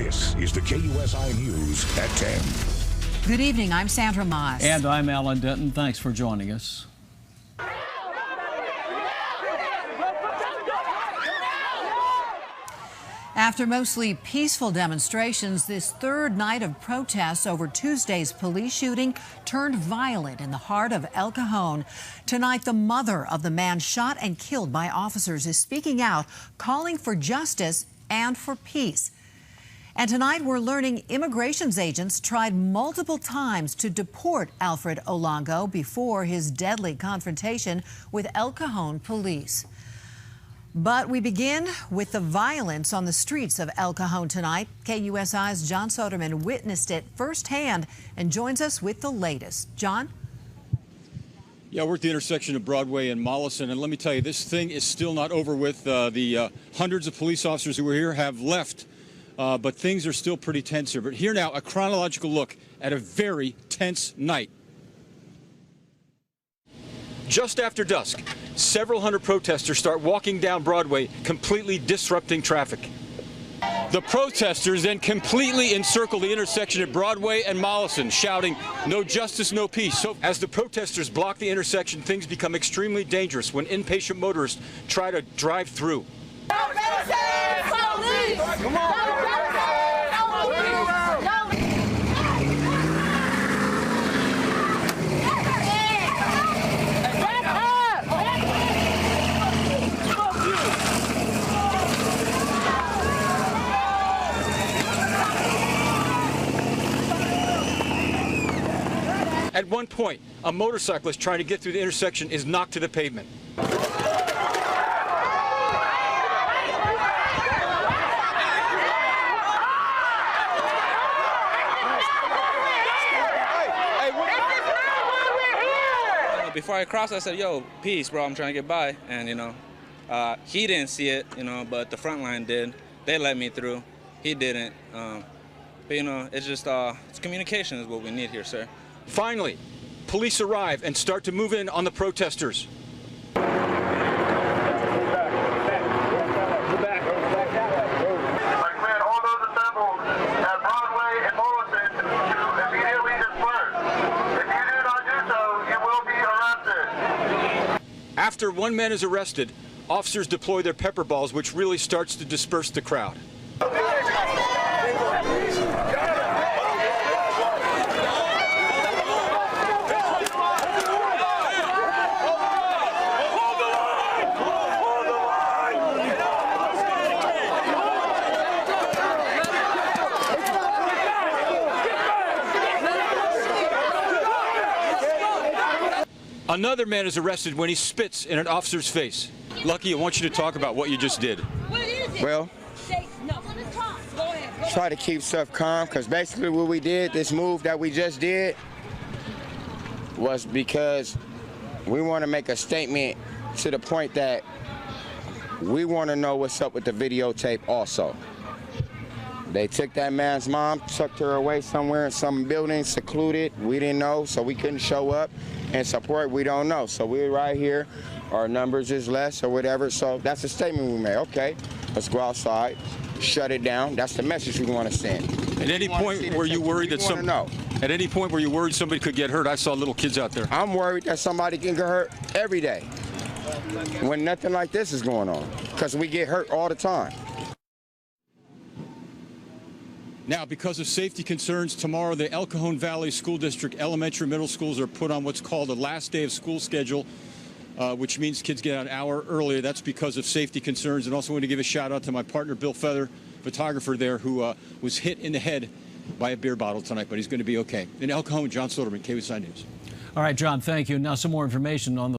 This is the KUSI News at 10. Good evening, I'm Sandra Moss. And I'm Alan Denton. Thanks for joining us. After mostly peaceful demonstrations, this third night of protests over Tuesday's police shooting turned violent in the heart of El Cajon. Tonight, the mother of the man shot and killed by officers is speaking out, calling for justice and for peace. And tonight, we're learning immigration agents tried multiple times to deport Alfred Olango before his deadly confrontation with El Cajon police. But we begin with the violence on the streets of El Cajon tonight. KUSI's John Soderman witnessed it firsthand and joins us with the latest. John? Yeah, we're at the intersection of Broadway and Mollison, and let me tell you, this thing is still not over with. The hundreds of police officers who were here have left, but things are still pretty tense here. But here now, a chronological look at a very tense night. Just after dusk, several hundred protesters start walking down Broadway, completely disrupting traffic. The protesters then completely encircle the intersection at Broadway and Mollison, shouting, "No justice, no peace." So as the protesters block the intersection, things become extremely dangerous when impatient motorists try to drive through. At one point, a motorcyclist trying to get through the intersection is knocked to the pavement. Before I crossed, I said, "Yo, peace, bro, I'm trying to get by." And, he didn't see it, but the front line did. They let me through. He didn't. But, it's just, it's communication is what we need here, sir. Finally, police arrive and start to move in on the protesters. After one man is arrested, officers deploy their pepper balls, which really starts to disperse the crowd. Another man is arrested when he spits in an officer's face. Lucky, I want you to talk about what you just did. Well, try to keep stuff calm, because basically what we did, this move that we just did, was because we want to make a statement to the point that we want to know what's up with the videotape also. They took that man's mom, tucked her away somewhere in some building, secluded. We didn't know, so we couldn't show up and support. We don't know. So we're right here. Our numbers is less or whatever. So that's a statement we made. Okay, let's go outside, shut it down. That's the message we want to send. At any point were you worried that At any point were you worried somebody could get hurt? I saw little kids out there. I'm worried that somebody can get hurt every day when nothing like this is going on, because we get hurt all the time. Now, because of safety concerns, tomorrow the El Cajon Valley School District elementary and middle schools are put on what's called a last day of school schedule, which means kids get out an hour earlier. That's because of safety concerns. And also want to give a shout out to my partner, Bill Feather, photographer there, who was hit in the head by a beer bottle tonight, but he's going to be okay. In El Cajon, John Soderman, KUSI News. All right, John, thank you. Now some more information on the